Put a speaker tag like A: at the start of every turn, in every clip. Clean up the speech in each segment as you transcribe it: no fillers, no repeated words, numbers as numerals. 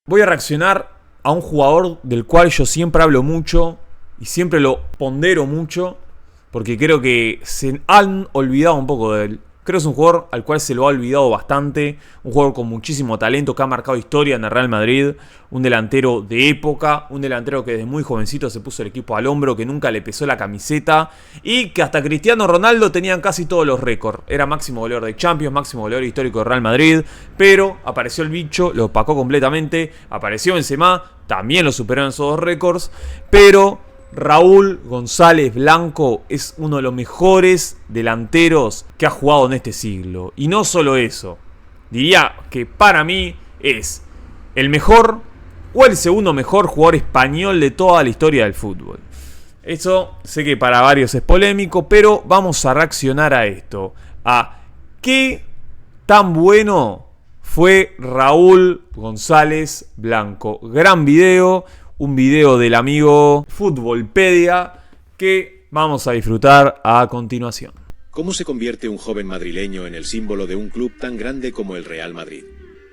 A: Voy a reaccionar a un jugador del cual yo siempre hablo mucho y siempre lo pondero mucho porque creo que se han olvidado un poco de él. Creo que es un jugador al cual se lo ha olvidado bastante. Un jugador con muchísimo talento que ha marcado historia en el Real Madrid. Un delantero de época. Un delantero que desde muy jovencito se puso el equipo al hombro. Que nunca le pesó la camiseta. Y que hasta Cristiano Ronaldo tenían casi todos los récords. Era máximo goleador de Champions. Máximo goleador histórico de Real Madrid. Pero apareció el bicho. Lo opacó completamente. Apareció Benzema. También lo superó en esos dos récords. Pero Raúl González Blanco es uno de los mejores delanteros que ha jugado en este siglo. Y no solo eso, diría que para mí es el mejor o el segundo mejor jugador español de toda la historia del fútbol. Eso sé que para varios es polémico, pero vamos a reaccionar a esto. A qué tan bueno fue Raúl González Blanco. Gran video. Un video del amigo Futbolpedia que vamos a disfrutar a continuación.
B: ¿Cómo se convierte un joven madrileño en el símbolo de un club tan grande como el Real Madrid?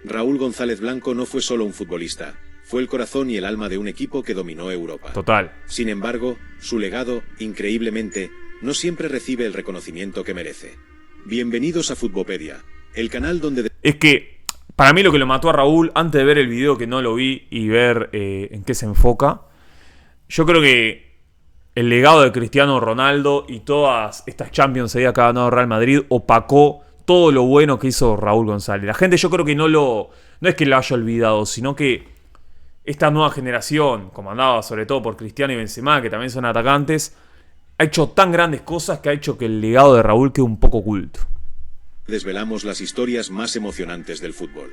B: Raúl González Blanco no fue solo un futbolista, fue el corazón y el alma de un equipo que dominó Europa.
A: Total.
B: Sin embargo, su legado, increíblemente, no siempre recibe el reconocimiento que merece. Bienvenidos a Futbolpedia, el canal donde...
A: Es que para mí lo que lo mató a Raúl, antes de ver el video que no lo vi y ver en qué se enfoca, yo creo que el legado de Cristiano Ronaldo y todas estas Champions que ha ganado Real Madrid opacó todo lo bueno que hizo Raúl González. La gente yo creo que no es que lo haya olvidado, sino que esta nueva generación, comandada sobre todo por Cristiano y Benzema, que también son atacantes, ha hecho tan grandes cosas que ha hecho que el legado de Raúl quede un poco oculto.
B: Desvelamos las historias más emocionantes del fútbol.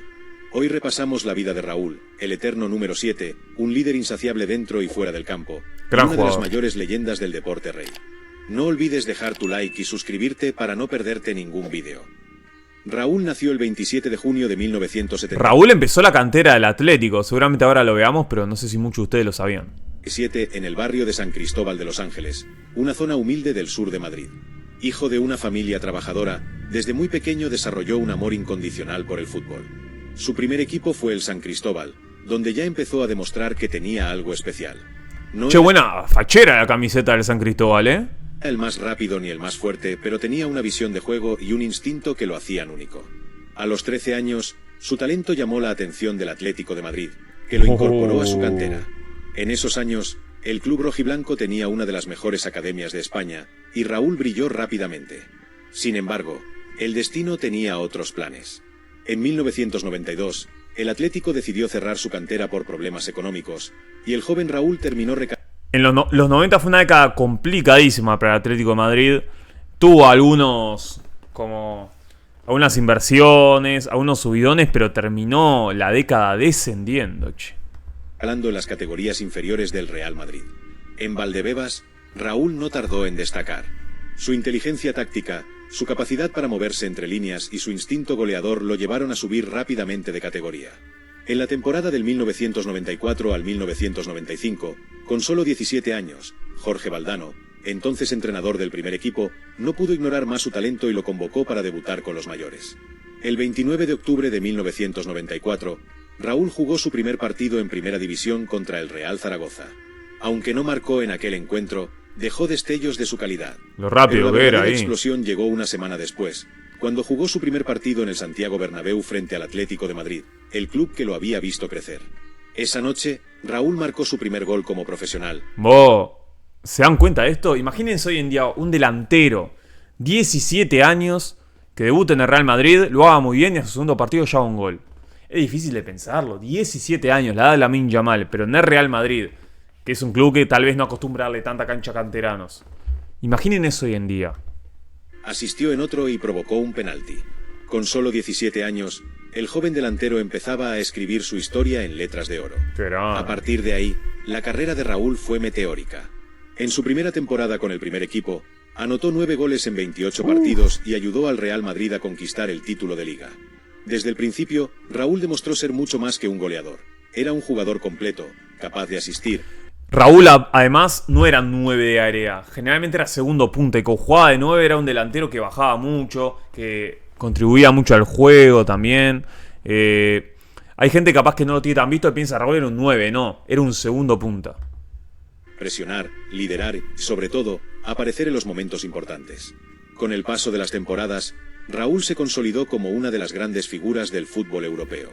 B: Hoy repasamos la vida de Raúl, el eterno número 7, un líder insaciable dentro y fuera del campo,
A: Gran
B: una
A: jugador.
B: de las mayores leyendas del deporte rey. No olvides dejar tu like y suscribirte para no perderte ningún vídeo. Raúl nació el 27 de junio de 1970.
A: Raúl empezó la cantera del Atlético, seguramente ahora lo veamos, pero no sé si muchos de ustedes lo sabían.
B: En el barrio de San Cristóbal de Los Ángeles, una zona humilde del sur de Madrid. Hijo de una familia trabajadora, desde muy pequeño desarrolló un amor incondicional por el fútbol. Su primer equipo fue el San Cristóbal, donde ya empezó a demostrar que tenía algo especial. No
A: Che, buena fachera la camiseta del San Cristóbal, ¿eh?
B: era el más rápido ni el más fuerte, pero tenía una visión de juego y un instinto que lo hacían único. A los 13 años, su talento llamó la atención del Atlético de Madrid, que lo incorporó a su cantera. En esos años, el club rojiblanco tenía una de las mejores academias de España, y Raúl brilló rápidamente. Sin embargo, el destino tenía otros planes. En 1992, el Atlético decidió cerrar su cantera por problemas económicos, y el joven Raúl terminó
A: En los 90 fue una década complicadísima para el Atlético de Madrid. Tuvo algunas inversiones, algunos subidones, pero terminó la década descendiendo, che.
B: recalando en las categorías inferiores del Real Madrid. En Valdebebas, Raúl no tardó en destacar. Su inteligencia táctica, su capacidad para moverse entre líneas y su instinto goleador lo llevaron a subir rápidamente de categoría. En la temporada del 1994 al 1995, con solo 17 años, Jorge Valdano, entonces entrenador del primer equipo, no pudo ignorar más su talento y lo convocó para debutar con los mayores. El 29 de octubre de 1994, Raúl jugó su primer partido en Primera División contra el Real Zaragoza. Aunque no marcó en aquel encuentro, dejó destellos de su calidad.
A: Lo rápido que era ahí.
B: La explosión llegó una semana después, cuando jugó su primer partido en el Santiago Bernabéu frente al Atlético de Madrid, el club que lo había visto crecer. Esa noche, Raúl marcó su primer gol como profesional.
A: ¿Se dan cuenta de esto? Imagínense hoy en día un delantero, 17 años, que debuta en el Real Madrid, lo haga muy bien y a su segundo partido ya haga un gol. Es difícil de pensarlo, 17 años, la edad de Lamine Yamal, pero en el Real Madrid, que es un club que tal vez no acostumbra a darle tanta cancha a canteranos. Imaginen eso hoy en día.
B: Asistió en otro y provocó un penalti. Con solo 17 años, el joven delantero empezaba a escribir su historia en letras de oro. A partir de ahí, la carrera de Raúl fue meteórica. En su primera temporada con el primer equipo, anotó 9 goles en 28 partidos y ayudó al Real Madrid a conquistar el título de Liga. Desde el principio, Raúl demostró ser mucho más que un goleador. Era un jugador completo, capaz de asistir.
A: Raúl, además, no era 9 de área. Generalmente era segundo punta y con jugada de 9 era un delantero que bajaba mucho, que contribuía mucho al juego también. Hay gente capaz que no lo tiene tan visto y piensa Raúl era un 9, no, era un segundo punta.
B: Presionar, liderar y, sobre todo, aparecer en los momentos importantes. Con el paso de las temporadas, Raúl se consolidó como una de las grandes figuras del fútbol europeo.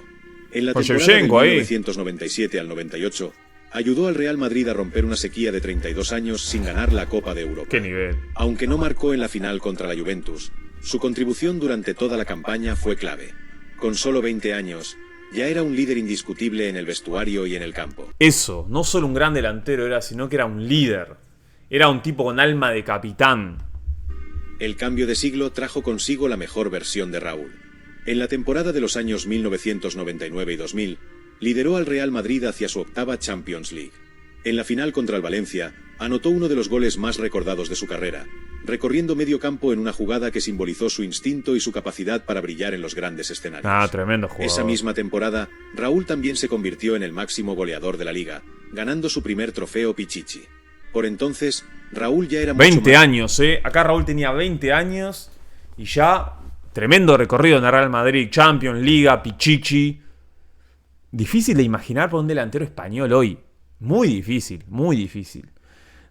B: En la temporada de 1997 al 98, ayudó al Real Madrid a romper una sequía de 32 años sin ganar la Copa de Europa.
A: ¡Qué nivel!
B: Aunque no marcó en la final contra la Juventus, su contribución durante toda la campaña fue clave. Con solo 20 años, ya era un líder indiscutible en el vestuario y en el campo.
A: Eso, no solo un gran delantero era, sino que era un líder. Era un tipo con alma de capitán.
B: El cambio de siglo trajo consigo la mejor versión de Raúl. En la temporada de los años 1999 y 2000, lideró al Real Madrid hacia su octava Champions League. En la final contra el Valencia, anotó uno de los goles más recordados de su carrera, recorriendo medio campo en una jugada que simbolizó su instinto y su capacidad para brillar en los grandes escenarios.
A: Tremendo jugador.
B: Esa misma temporada, Raúl también se convirtió en el máximo goleador de la liga, ganando su primer trofeo Pichichi. Por entonces, Raúl ya era
A: 20 años, Acá Raúl tenía 20 años y ya tremendo recorrido en el Real Madrid, Champions, Liga, Pichichi. Difícil de imaginar por un delantero español hoy. Muy difícil, muy difícil.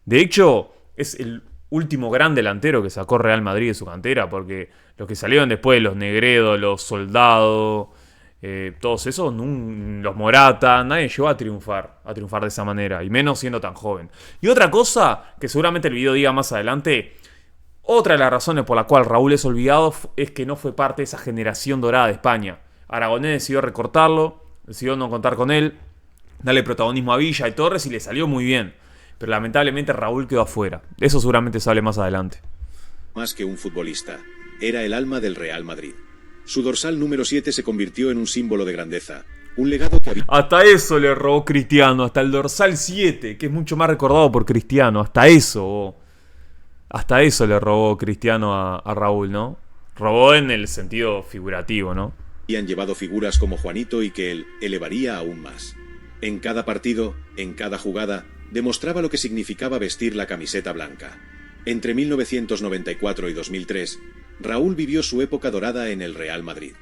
A: De hecho, es el último gran delantero que sacó Real Madrid de su cantera, porque los que salieron después, los Negredo, los Soldado, todos esos, los Morata, nadie llegó a triunfar de esa manera, y menos siendo tan joven. Y otra cosa, que seguramente el video diga más adelante, otra de las razones por la cual Raúl es olvidado es que no fue parte de esa generación dorada de España. Aragonés decidió recortarlo, decidió no contar con él, darle protagonismo a Villa y Torres y le salió muy bien. Pero lamentablemente Raúl quedó afuera. Eso seguramente se hable más adelante.
B: Más que un futbolista, era el alma del Real Madrid. Su dorsal número 7 se convirtió en un símbolo de grandeza. Un legado que había...
A: Hasta eso le robó Cristiano, hasta el dorsal 7, que es mucho más recordado por Cristiano. Hasta eso le robó Cristiano a Raúl, ¿no? Robó en el sentido figurativo, ¿no?
B: Han llevado figuras como Juanito y que él elevaría aún más. En cada partido, en cada jugada, demostraba lo que significaba vestir la camiseta blanca. Entre 1994 y 2003, Raúl vivió su época dorada en el Real Madrid.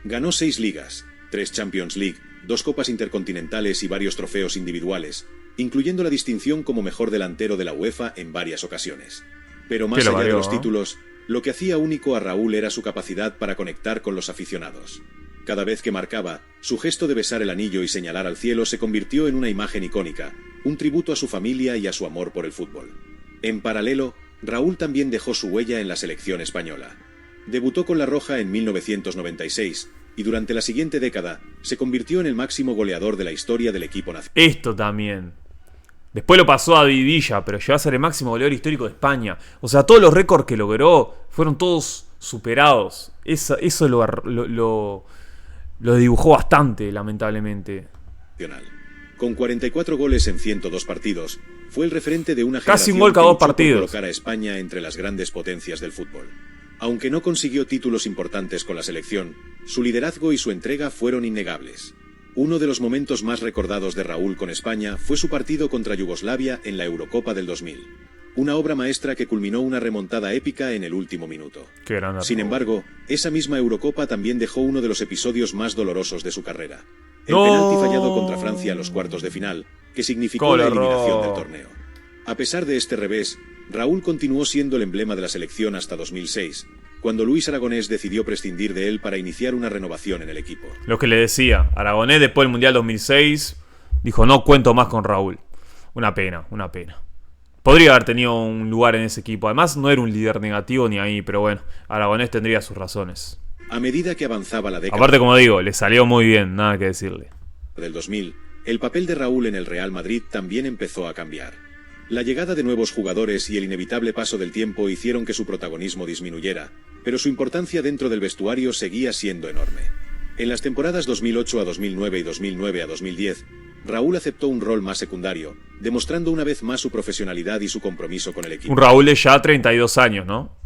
B: Ganó 6 ligas, 3 Champions League, 2 copas intercontinentales y varios trofeos individuales, incluyendo la distinción como mejor delantero de la UEFA en varias ocasiones. Pero más allá de los títulos, lo que hacía único a Raúl era su capacidad para conectar con los aficionados. Cada vez que marcaba, su gesto de besar el anillo y señalar al cielo se convirtió en una imagen icónica, un tributo a su familia y a su amor por el fútbol. En paralelo, Raúl también dejó su huella en la selección española. Debutó con la Roja en 1996 y durante la siguiente década se convirtió en el máximo goleador de la historia del equipo nacional.
A: Esto también. Después lo pasó a Villa, pero llegó a ser el máximo goleador histórico de España. O sea, todos los récords que logró fueron todos superados. Eso lo dibujó bastante, lamentablemente.
B: Con 44 goles en 102 partidos, fue el referente de una
A: casi
B: generación
A: un gol cada
B: que
A: 2
B: luchó por
A: partidos.
B: colocar a España entre las grandes potencias del fútbol. Aunque no consiguió títulos importantes con la selección, su liderazgo y su entrega fueron innegables. Uno de los momentos más recordados de Raúl con España fue su partido contra Yugoslavia en la Eurocopa del 2000. Una obra maestra que culminó una remontada épica en el último minuto. Sin embargo, esa misma Eurocopa también dejó uno de los episodios más dolorosos de su carrera. El penalti fallado contra Francia a los cuartos de final, que significó la eliminación del torneo. A pesar de este revés, Raúl continuó siendo el emblema de la selección hasta 2006, cuando Luis Aragonés decidió prescindir de él para iniciar una renovación en el equipo.
A: Lo que le decía, Aragonés después del Mundial 2006 dijo no cuento más con Raúl. Una pena, una pena. Podría haber tenido un lugar en ese equipo. Además no era un líder negativo ni ahí, pero bueno, Aragonés tendría sus razones.
B: A medida que avanzaba la década...
A: Aparte, como digo, le salió muy bien, nada que decirle.
B: ...del 2000, el papel de Raúl en el Real Madrid también empezó a cambiar. La llegada de nuevos jugadores y el inevitable paso del tiempo hicieron que su protagonismo disminuyera, pero su importancia dentro del vestuario seguía siendo enorme. En las temporadas 2008 a 2009 y 2009 a 2010, Raúl aceptó un rol más secundario, demostrando una vez más su profesionalidad y su compromiso con el equipo.
A: Un Raúl de ya 32 años, ¿no?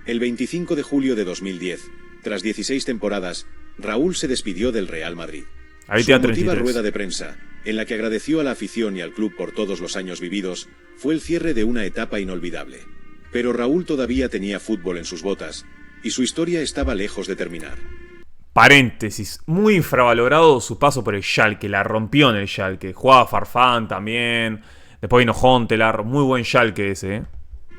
B: El 25 de julio de 2010, tras 16 temporadas, Raúl se despidió del Real Madrid.
A: Ahí
B: Su emotiva rueda de prensa, en la que agradeció a la afición y al club por todos los años vividos, fue el cierre de una etapa inolvidable. Pero Raúl todavía tenía fútbol en sus botas, y su historia estaba lejos de terminar.
A: paréntesis, muy infravalorado su paso por el Schalke, la rompió en el Schalke. Jugaba Farfán también, después vino Huntelaar, muy buen Schalke ese, ¿eh?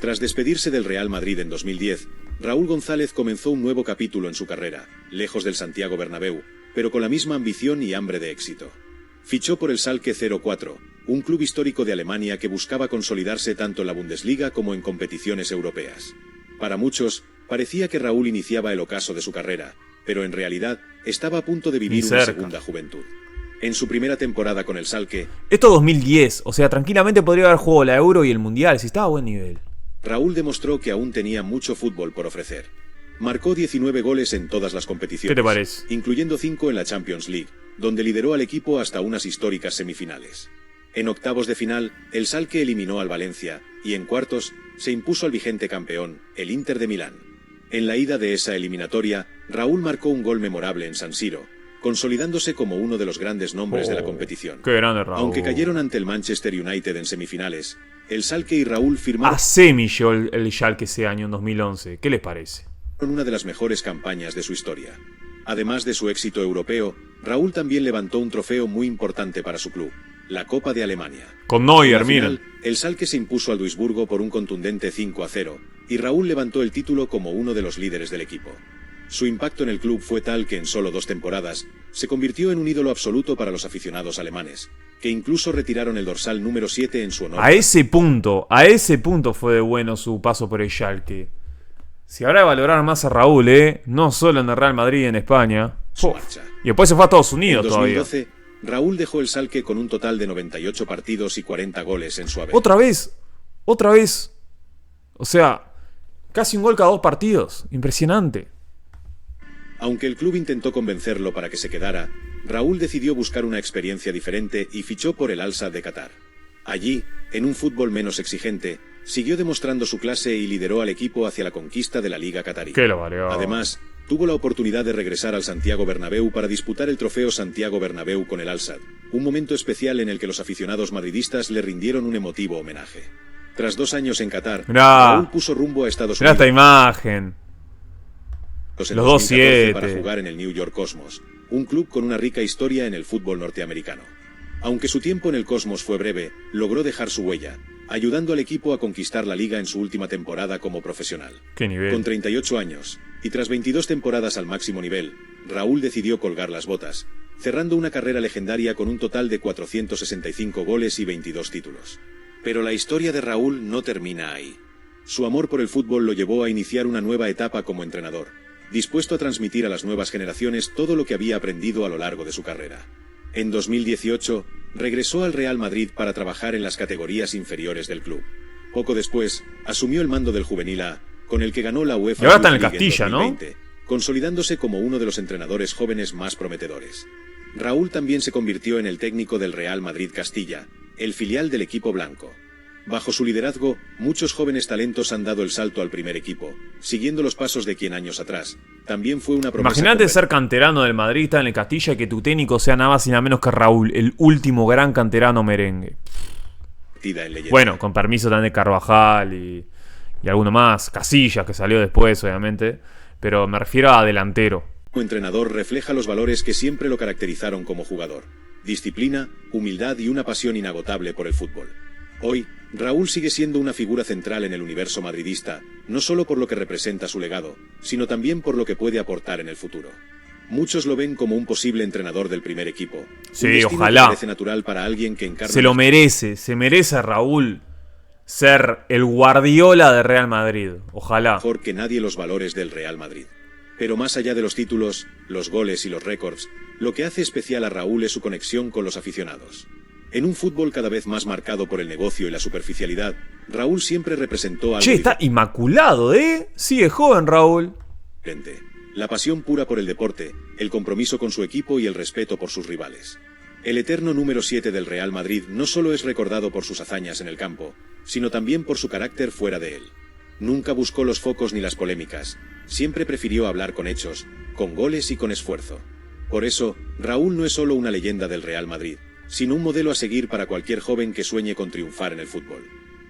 B: Tras despedirse del Real Madrid en 2010, Raúl González comenzó un nuevo capítulo en su carrera, lejos del Santiago Bernabéu, pero con la misma ambición y hambre de éxito. Fichó por el Schalke 04, un club histórico de Alemania que buscaba consolidarse tanto en la Bundesliga como en competiciones europeas. Para muchos, parecía que Raúl iniciaba el ocaso de su carrera, pero en realidad estaba a punto de vivir una segunda juventud. En su primera temporada con el Schalke,
A: esto 2010, o sea, tranquilamente podría haber jugado la Euro y el Mundial, si estaba a buen nivel.
B: Raúl demostró que aún tenía mucho fútbol por ofrecer. Marcó 19 goles en todas las competiciones,
A: ¿qué te parece?
B: Incluyendo 5 en la Champions League, donde lideró al equipo hasta unas históricas semifinales. En octavos de final, el Schalke eliminó al Valencia, y en cuartos, se impuso al vigente campeón, el Inter de Milán. En la ida de esa eliminatoria, Raúl marcó un gol memorable en San Siro, consolidándose como uno de los grandes nombres de la competición.
A: Qué grande Raúl.
B: Aunque cayeron ante el Manchester United en semifinales, el Schalke y Raúl firmaron
A: a semi llegó el Schalke ese año, en 2011. ¿Qué les parece?
B: Una de las mejores campañas de su historia. Además de su éxito europeo, Raúl también levantó un trofeo muy importante para su club, la Copa de Alemania.
A: Con Neuer, miren.
B: El Schalke se impuso al Duisburgo por un contundente 5-0, y Raúl levantó el título como uno de los líderes del equipo. Su impacto en el club fue tal que en solo 2 temporadas, se convirtió en un ídolo absoluto para los aficionados alemanes, que incluso retiraron el dorsal número 7 en su honor.
A: A ese punto fue de bueno su paso por el Schalke. Si habrá de valorar más a Raúl, no solo en el Real Madrid y en España. Y después se fue a Estados Unidos
B: en 2012,
A: todavía.
B: Raúl dejó el Schalke con un total de 98 partidos y 40 goles en su haber.
A: Otra vez. O sea, casi un gol cada 2 partidos. Impresionante.
B: Aunque el club intentó convencerlo para que se quedara, Raúl decidió buscar una experiencia diferente y fichó por el Al-Sadd de Qatar. Allí, en un fútbol menos exigente, siguió demostrando su clase y lideró al equipo hacia la conquista de la Liga Qatarí.
A: ¡Qué lo valió!
B: Además, tuvo la oportunidad de regresar al Santiago Bernabéu para disputar el trofeo Santiago Bernabéu con el Al-Sadd, un momento especial en el que los aficionados madridistas le rindieron un emotivo homenaje. Tras 2 años en Qatar, Raúl puso rumbo a Estados Unidos.
A: Mirá esta imagen.
B: Los 2-7 para jugar en el New York Cosmos, un club con una rica historia en el fútbol norteamericano. Aunque su tiempo en el Cosmos fue breve, logró dejar su huella, ayudando al equipo a conquistar la liga en su última temporada como profesional.
A: ¡Qué nivel!
B: Con 38 años, y tras 22 temporadas al máximo nivel, Raúl decidió colgar las botas, cerrando una carrera legendaria con un total de 465 goles y 22 títulos. Pero la historia de Raúl no termina ahí. Su amor por el fútbol lo llevó a iniciar una nueva etapa como entrenador, dispuesto a transmitir a las nuevas generaciones todo lo que había aprendido a lo largo de su carrera. En 2018, regresó al Real Madrid para trabajar en las categorías inferiores del club. Poco después, asumió el mando del Juvenil A, con el que ganó la UEFA
A: y ahora está en el
B: Youth League
A: Castilla,
B: 2020, consolidándose como uno de los entrenadores jóvenes más prometedores. Raúl también se convirtió en el técnico del Real Madrid Castilla, el filial del equipo blanco. Bajo su liderazgo, muchos jóvenes talentos han dado el salto al primer equipo, siguiendo los pasos de quien años atrás también fue una promesa.
A: Imagínate ser canterano del Madrid, estar en el Castilla y que tu técnico sea nada más y nada menos que Raúl, el último gran canterano merengue. Bueno, con permiso también de Carvajal y alguno más, Casillas, que salió después, obviamente, pero me refiero a delantero.
B: Como entrenador refleja los valores que siempre lo caracterizaron como jugador: disciplina, humildad y una pasión inagotable por el fútbol. Hoy, Raúl sigue siendo una figura central en el universo madridista, no solo por lo que representa su legado, sino también por lo que puede aportar en el futuro. Muchos lo ven como un posible entrenador del primer equipo.
A: Sí, ojalá.
B: Parece natural para alguien que encarna.
A: Se lo merece, se merece Raúl ser el Guardiola de Real Madrid. Ojalá.
B: Mejor que nadie los valores del Real Madrid. Pero más allá de los títulos, los goles y los récords, lo que hace especial a Raúl es su conexión con los aficionados. En un fútbol cada vez más marcado por el negocio y la superficialidad, Raúl siempre representó algo.
A: Che, está inmaculado, ¿eh? Sigue joven, Raúl.
B: La pasión pura por el deporte, el compromiso con su equipo y el respeto por sus rivales. El eterno número 7 del Real Madrid no solo es recordado por sus hazañas en el campo, sino también por su carácter fuera de él. Nunca buscó los focos ni las polémicas, siempre prefirió hablar con hechos, con goles y con esfuerzo. Por eso, Raúl no es solo una leyenda del Real Madrid, sino un modelo a seguir para cualquier joven que sueñe con triunfar en el fútbol.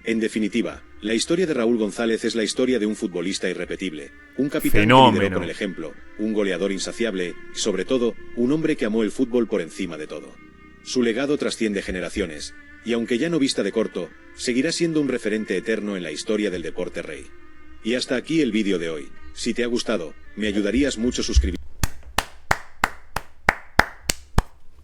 B: En definitiva, La historia de Raúl González es la historia de un futbolista irrepetible, un capitán que
A: Fenómeno.
B: lideró con el ejemplo, un goleador insaciable y, sobre todo, un hombre que amó el fútbol por encima de todo. Su legado trasciende generaciones, y aunque ya no vista de corto, seguirá siendo un referente eterno en la historia del deporte rey. Y hasta aquí el vídeo de hoy. Si te ha gustado, me ayudarías mucho suscribiendo.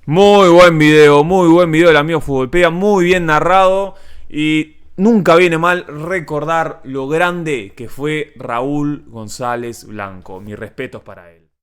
A: Muy buen video del amigo Futbolpedia, muy bien narrado y nunca viene mal recordar lo grande que fue Raúl González Blanco. Mis respetos para él.